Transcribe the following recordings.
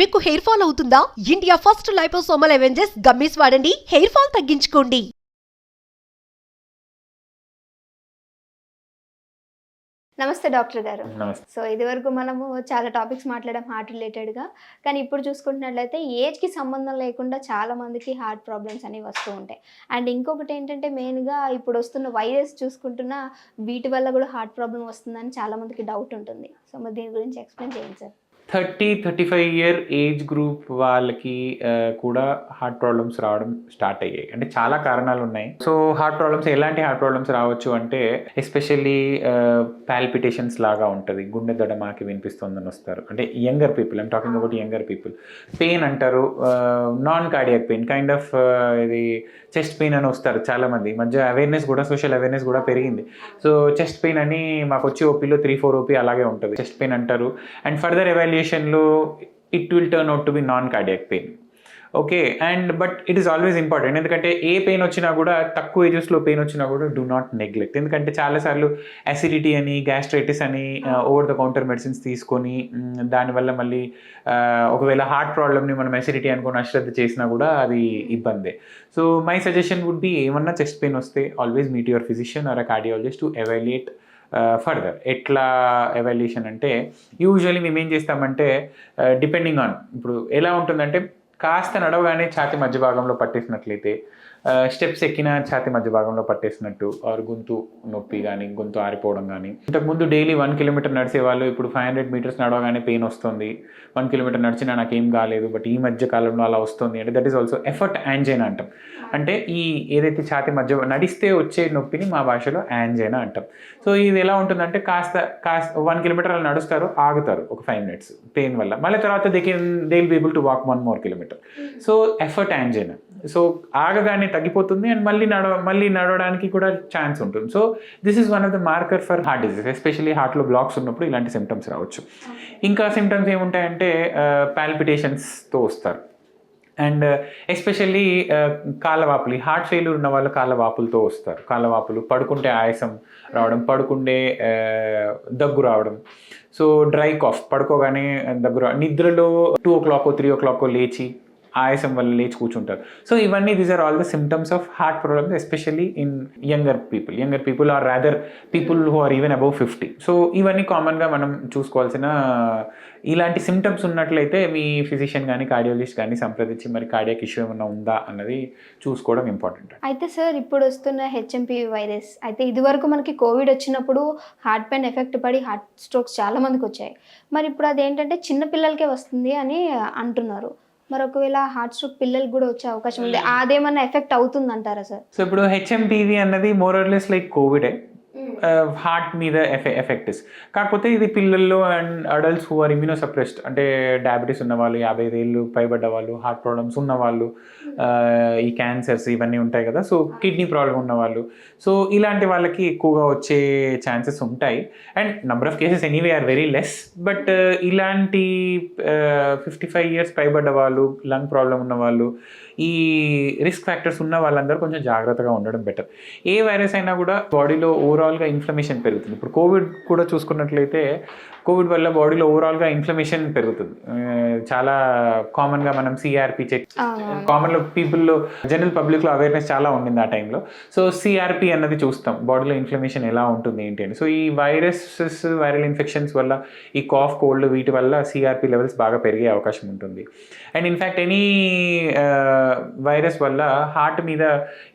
మీకు hair fall అవుతుందా? India first liposomal Avengers gummies వాడండి, హెయిర్ ఫాల్ తగ్గించుకోండి. నమస్తే డాక్టర్ గారు. నమస్తే. సో ఇదివరకు మనము చాలా టాపిక్స్ మాట్లాడాం హార్ట్ రిలేటెడ్గా. కానీ ఇప్పుడు చూసుకుంటున్నట్లయితే ఏజ్కి సంబంధం లేకుండా చాలా మందికి హార్ట్ ప్రాబ్లమ్స్ అనేవి వస్తూ ఉంటాయి. అండ్ ఇంకొకటి ఏంటంటే మెయిన్గా ఇప్పుడు వస్తున్న వైరస్ చూసుకుంటున్న వీటి వల్ల కూడా హార్ట్ ప్రాబ్లం వస్తుందని చాలా మందికి డౌట్ ఉంటుంది. సో మరి దీని గురించి ఎక్స్ప్లెయిన్ చేయండి సార్. 30-35 ఇయర్ ఏజ్ గ్రూప్ వాళ్ళకి కూడా హార్ట్ ప్రాబ్లమ్స్ రావడం స్టార్ట్ అయ్యాయి. అంటే చాలా కారణాలు ఉన్నాయి. సో హార్ట్ ప్రాబ్లమ్స్ ఎలాంటి హార్ట్ ప్రాబ్లమ్స్ రావచ్చు అంటే ఎస్పెషల్లీ పాల్పిటేషన్స్ లాగా ఉంటుంది, గుండె దడ మాకి వినిపిస్తుందని వస్తారు. అంటే younger people, I'm talking about younger people. Pain అంటారు, non cardiac pain, kind of ఇది చెస్ట్ పెయిన్ అని వస్తారు చాలామంది. మధ్య అవేర్నెస్ కూడా, సోషల్ అవేర్నెస్ కూడా పెరిగింది. సో చెస్ట్ పెయిన్ అని మాకు వచ్చి ఓపీలో 3-4 ఓపీ అలాగే ఉంటుంది, చెస్ట్ పెయిన్ అంటారు. అండ్ ఫర్దర్ ఎవాల్యుయేషన్లో it will turn out to be non cardiac pain. Okay, and but it is always important. ఎందుకంటే ఏ పెయిన్ వచ్చినా కూడా, తక్కువ ఏజెస్లో పెయిన్ వచ్చినా కూడా డూ నాట్ నెగ్లెక్ట్. ఎందుకంటే చాలాసార్లు అసిడిటీ అని, గ్యాస్ట్రైటిస్ అని ఓవర్ ద కౌంటర్ మెడిసిన్స్ తీసుకొని దానివల్ల మళ్ళీ ఒకవేళ హార్ట్ ప్రాబ్లమ్ని మనం అసిడిటీ అనుకుని అశ్రద్ధ చేసినా కూడా అది ఇబ్బందే. So my suggestion would be, ఏమన్నా చెస్ట్ పెయిన్ వస్తే always meet your physician or a cardiologist to evaluate further. ఎట్లా ఎవాల్యుయేషన్ అంటే యూజువల్లీ మేము ఏం చేస్తామంటే డిపెండింగ్ ఆన్, ఇప్పుడు ఎలా ఉంటుందంటే కాస్త నడవగానే ఛాతి మధ్య భాగంలో పట్టేసినట్లయితే, స్టెప్స్ ఎక్కిన ఛాతి మధ్య భాగంలో పట్టేసినట్టు, ఆర్ గొంతు నొప్పి కానీ, గొంతు ఆరిపోవడం కానీ. ఇంతకుముందు డైలీ 1 కిలోమీటర్ నడిచే వాళ్ళు ఇప్పుడు 500 మీటర్స్ నడవగానే పెయిన్ వస్తుంది. 1 కిలోమీటర్ నడిచినా నాకేం కాలేదు, బట్ ఈ మధ్య కాలంలో అలా వస్తుంది అంటే that is also effort angina అంటాం. అంటే ఈ ఏదైతే ఛాతి మధ్య నడిస్తే వచ్చే నొప్పిని మా భాషలో యాంజైనా అంటాం. సో ఇది ఎలా ఉంటుందంటే కాస్త 1 కిలోమీటర్ అలా నడుస్తారు, ఆగుతారు ఒక 5 minutes పెయిన్ వల్ల, మళ్ళీ తర్వాత they will be able to walk 1 more kilometer. So effort angina. So ఆగగానే తగ్గిపోతుంది అండ్ మళ్ళీ నడవడానికి కూడా ఛాన్స్ ఉంటుంది. So this is one of the marker for heart disease. Especially హార్ట్లో బ్లాక్స్ ఉన్నప్పుడు ఇలాంటి సిమ్టమ్స్ రావచ్చు. ఇంకా సిమ్టమ్స్ ఏముంటాయంటే పాల్పిటేషన్స్తో వస్తారు. అండ్ ఎస్పెషల్లీ కాళ్ళవాపులు, హార్ట్ ఫెయిల్యూర్ ఉన్న వాళ్ళు కాళ్ళవాపులతో వస్తారు. కాళ్ళవాపులు, పడుకుంటే ఆయాసం రావడం, పడుకుంటే దగ్గు రావడం. సో డ్రై కాఫ్, పడుకోగానే దగ్గు, నిద్రలో 2 o'clock 3 o'clock లేచి ఆయాసం వల్ల లేచి కూర్చుంటారు. సో ఇవన్నీ these are all the symptoms of heart problems, especially in younger people or rather people who are even above 50. So ఇవన్నీ కామన్గా మనం చూసుకోవాల్సిన, ఇలాంటి సిమ్టమ్స్ ఉన్నట్లయితే మీ ఫిజిషియన్ కానీ కార్డియాలజిస్ట్ కానీ సంప్రదించి మరి కార్డియాక్ ఇష్యూ ఏమైనా ఉందా అన్నది చూసుకోవడం ఇంపార్టెంట్. అయితే సార్ ఇప్పుడు వస్తున్న హెచ్ఎంపీవీ వైరస్, అయితే ఇదివరకు మనకి కోవిడ్ వచ్చినప్పుడు హార్ట్ పెయిన్ ఎఫెక్ట్ పడి హార్ట్ స్ట్రోక్స్ చాలా మందికి వచ్చాయి. మరి ఇప్పుడు అదేంటంటే చిన్న పిల్లలకే వస్తుంది అని అంటున్నారు. మరి ఒకవేళ హార్ట్ స్ట్రోక్ పిల్లలకు కూడా వచ్చే అవకాశం ఉంది, అదేమన్నా ఎఫెక్ట్ అవుతుంది అంటారా సార్? సో ఇప్పుడు హెచ్ఎంపీవీ అన్నది మోర్ ఆర్ లెస్ లైక్ కోవిడే, హార్ట్ మీద ఎఫెక్ట్స్. కాకపోతే ఇది పిల్లల్లో and adults who are immunosuppressed, అంటే డయాబెటీస్ ఉన్నవాళ్ళు, 55 ఏళ్ళు పైబడ్డ వాళ్ళు, హార్ట్ ప్రాబ్లమ్స్ ఉన్నవాళ్ళు, ఈ క్యాన్సర్స్ ఇవన్నీ ఉంటాయి కదా, సో కిడ్నీ ప్రాబ్లం ఉన్నవాళ్ళు, సో ఇలాంటి వాళ్ళకి ఎక్కువగా వచ్చే ఛాన్సెస్ ఉంటాయి. And number of cases anyway are very less. But ఇలాంటి 55 years పైబడ్డ వాళ్ళు, లంగ్ ప్రాబ్లం ఉన్న వాళ్ళు, ఈ రిస్క్ ఫ్యాక్టర్స్ ఉన్న వాళ్ళందరూ కొంచెం జాగ్రత్తగా ఉండడం బెటర్. ఏ వైరస్ అయినా కూడా బాడీలో ఓవరాల్గా ఇన్ఫ్లమేషన్ పెరుగుతుంది. ఇప్పుడు కోవిడ్ కూడా చూసుకున్నట్లయితే కోవిడ్ వల్ల బాడీలో ఓవరాల్గా ఇన్ఫ్లమేషన్ పెరుగుతుంది. చాలా కామన్గా మనం సిఆర్పి చెక్, కామన్లో పీపుల్లో జనరల్ పబ్లిక్లో అవేర్నెస్ చాలా ఉండింది ఆ టైంలో. సో సిఆర్పి అన్నది చూస్తాం, బాడీలో ఇన్ఫ్లమేషన్ ఎలా ఉంటుంది ఏంటి అని. సో ఈ వైరల్ ఇన్ఫెక్షన్స్ వల్ల, ఈ కాఫ్, కోల్డ్ వీటి వల్ల సిఆర్పి లెవెల్స్ బాగా పెరిగే అవకాశం ఉంటుంది. అండ్ ఇన్ఫ్యాక్ట్ ఎనీ వైరస్ వల్ల హార్ట్ మీద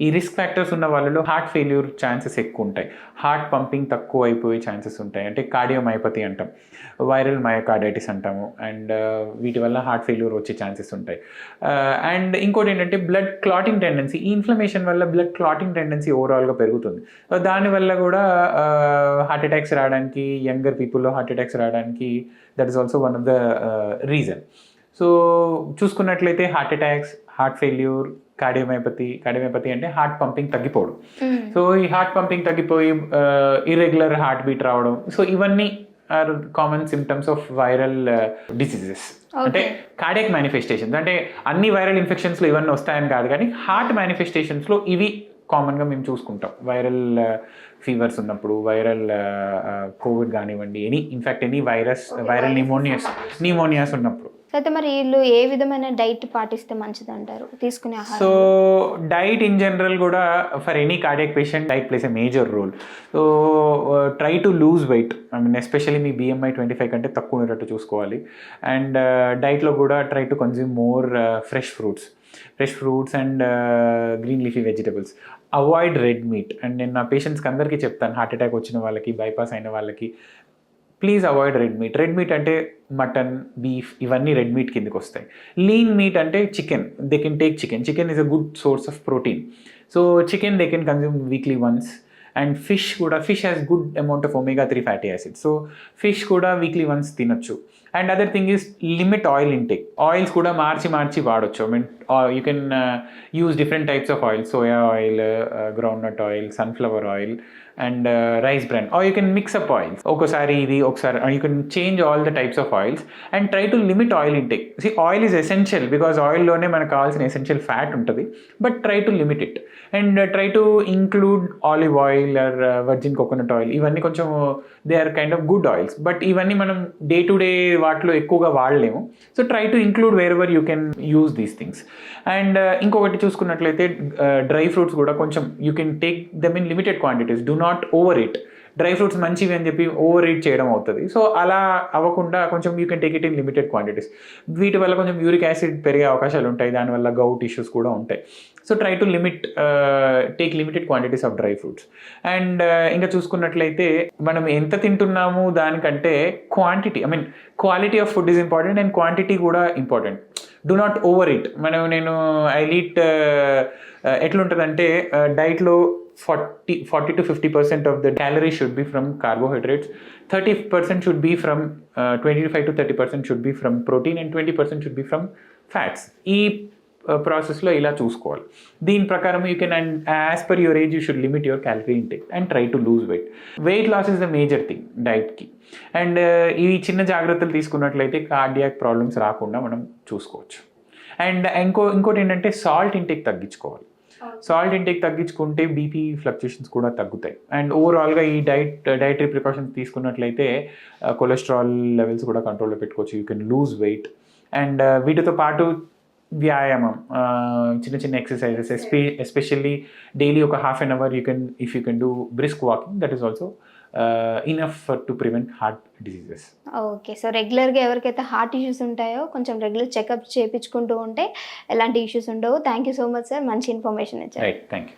ఈ రిస్క్ ఫ్యాక్టర్స్ ఉన్న వాళ్ళలో హార్ట్ ఫెయిల్యూర్ ఛాన్సెస్ ఎక్కువ ఉంటాయి, హార్ట్ పంపింగ్ తక్కువ అయిపోయే ఛాన్సెస్ ఉంటాయి. అంటే కార్డియోమైపతి అంటాం, వైరల్ మయోకార్డైటిస్ అంటాము. అండ్ వీటి వల్ల హార్ట్ ఫెయిల్యూర్ వచ్చే ఛాన్సెస్ ఉంటాయి. అండ్ ఇంకోటి ఏంటంటే బ్లడ్ క్లాటింగ్ టెండెన్సీ, ఈ ఇన్ఫ్లమేషన్ వల్ల బ్లడ్ క్లాటింగ్ టెండెన్సీ ఓవరాల్గా పెరుగుతుంది. దానివల్ల కూడా హార్ట్ అటాక్స్ రావడానికి, యంగర్ పీపుల్లో హార్ట్ అటాక్స్ రావడానికి that is also one of the reason. So చూసుకున్నట్లయితే heart attacks, heart failure, cardiomyopathy అంటే హార్ట్ పంపింగ్ తగ్గిపోవడం. సో ఈ హార్ట్ పంపింగ్ తగ్గిపోయి ఇర్రెగ్యులర్ హార్ట్ బీట్ రావడం. సో ఇవన్నీ are common symptoms of viral diseases. అంటే కార్డియాక్ మేనిఫెస్టేషన్స్, అంటే అన్ని వైరల్ ఇన్ఫెక్షన్స్లో ఇవన్నీ వస్తాయని కాదు, కానీ హార్ట్ మేనిఫెస్టేషన్స్లో ఇవి కామన్గా మేము చూసుకుంటాం. వైరల్ ఫీవర్స్ ఉన్నప్పుడు, వైరల్ కోవిడ్ కానివ్వండి, ఎనీ వైరల్ నిమోనియాస్ ఉన్నప్పుడు. అయితే మరి వీళ్ళు ఏ విధమైన డైట్ పాటిస్తే మంచిది అంటారు తీసుకునే ఆహారం? సో డైట్ ఇన్ జనరల్ కూడా for any cardiac patient diet plays a major role. So try to lose weight, I mean especially మీ BMI 25 కంటే తక్కువ ఉండేటట్టు చూసుకోవాలి. అండ్ డైట్లో కూడా try to consume more fresh fruits and green leafy vegetables. Avoid red meat. And నేను నా పేషెంట్స్కి అందరికీ చెప్తాను, హార్ట్ అటాక్ వచ్చిన వాళ్ళకి, బైపాస్ అయిన వాళ్ళకి, please avoid red meet. Red meat అంటే మటన్, బీఫ్, ఇవన్నీ రెడ్ మీట్ కిందకి వస్తాయి. లీన్ మీట్ అంటే chicken, they can take chicken is a good source of protein. So chicken they can consume weekly once. And fish has good amount of omega-3 fatty acid. So fish కూడా weekly once తినొచ్చు. And other thing is limit oil intake. Oils కూడా మార్చి వాడచ్చు. I mean you can use different types of oil, soya oil, groundnut oil, sunflower oil and rice bran, or you can mix up oils. ఒకసారి you can change all the types of oils and try to limit oil intake. Oil is essential because ఆయిల్లోనే మనకు కావాల్సిన essential fat ఉంటుంది, but try to limit it. And try to include olive oil or virgin coconut oil. ఇవన్నీ కొంచెం they are kind of good oils, but ఇవన్నీ మనం day to day వాటిలో ఎక్కువగా వాడలేము. So try to include wherever you can use these things. And ఇంకొకటి చూసుకున్నట్లయితే dry fruits కూడా కొంచెం you can take them in limited quantities. Do not over it. Dry fruits మంచివి అని చెప్పి ఓవర్ ఈట్ చేయడం అవుతుంది. సో అలా అవ్వకుండా కొంచెం you can take it in limited quantities. వీటి వల్ల కొంచెం యూరిక్ యాసిడ్ పెరిగే అవకాశాలు ఉంటాయి, దానివల్ల గౌట్ ఇష్యూస్ కూడా ఉంటాయి. So try to take limited quantities of dry fruits. And ఇంకా చూసుకున్నట్లయితే మనం ఎంత తింటున్నాము దానికంటే quantity, I mean quality of food is important and quantity కూడా important. Do not over it. నేను ఎట్లుంటుందంటే డైట్లో 40 to 50% of the calories should be from carbohydrates, 30% should be from 25 to 30% should be from protein and 20% should be from fats. ఈ ప్రాసెస్లో ఇలా చూసుకోవాలి. దీని ప్రకారం you can, and as per your age you should limit your calorie intake and try to lose weight. Weight loss is the major thing డైట్కి. అండ్ ఈ చిన్న జాగ్రత్తలు తీసుకున్నట్లయితే కార్డియాక్ ప్రాబ్లమ్స్ రాకుండా మనం చూసుకోవచ్చు. అండ్ ఇంకోటి ఏంటంటే సాల్ట్ ఇంటేక్ తగ్గించుకోవాలి. సాల్ట్ ఇంటేక్ తగ్గించుకుంటే బీపీ ఫ్లక్చుయేషన్స్ కూడా తగ్గుతాయి. అండ్ ఓవరాల్గా ఈ డైటరీ ప్రికాషన్స్ తీసుకున్నట్లయితే కొలెస్ట్రాల్ లెవెల్స్ కూడా కంట్రోల్లో పెట్టుకోవచ్చు. You can lose weight. And వీటితో పాటు వ్యాయామం, చిన్న ఎక్సర్సైజెస్, ఎస్పెషల్లీ డైలీ ఒక half an hour if you can do brisk walking, that is also enough to prevent heart diseases. Okay. So రెగ్యులర్గా ఎవరికైతే హార్ట్ ఇష్యూస్ ఉంటాయో కొంచెం రెగ్యులర్ చెకప్ చేయించుకుంటూ ఉంటే ఎలాంటి ఇష్యూస్ ఉండవు. Thank you so much sir, మంచి ఇన్ఫర్మేషన్ ఇచ్చారు. Right, thank you.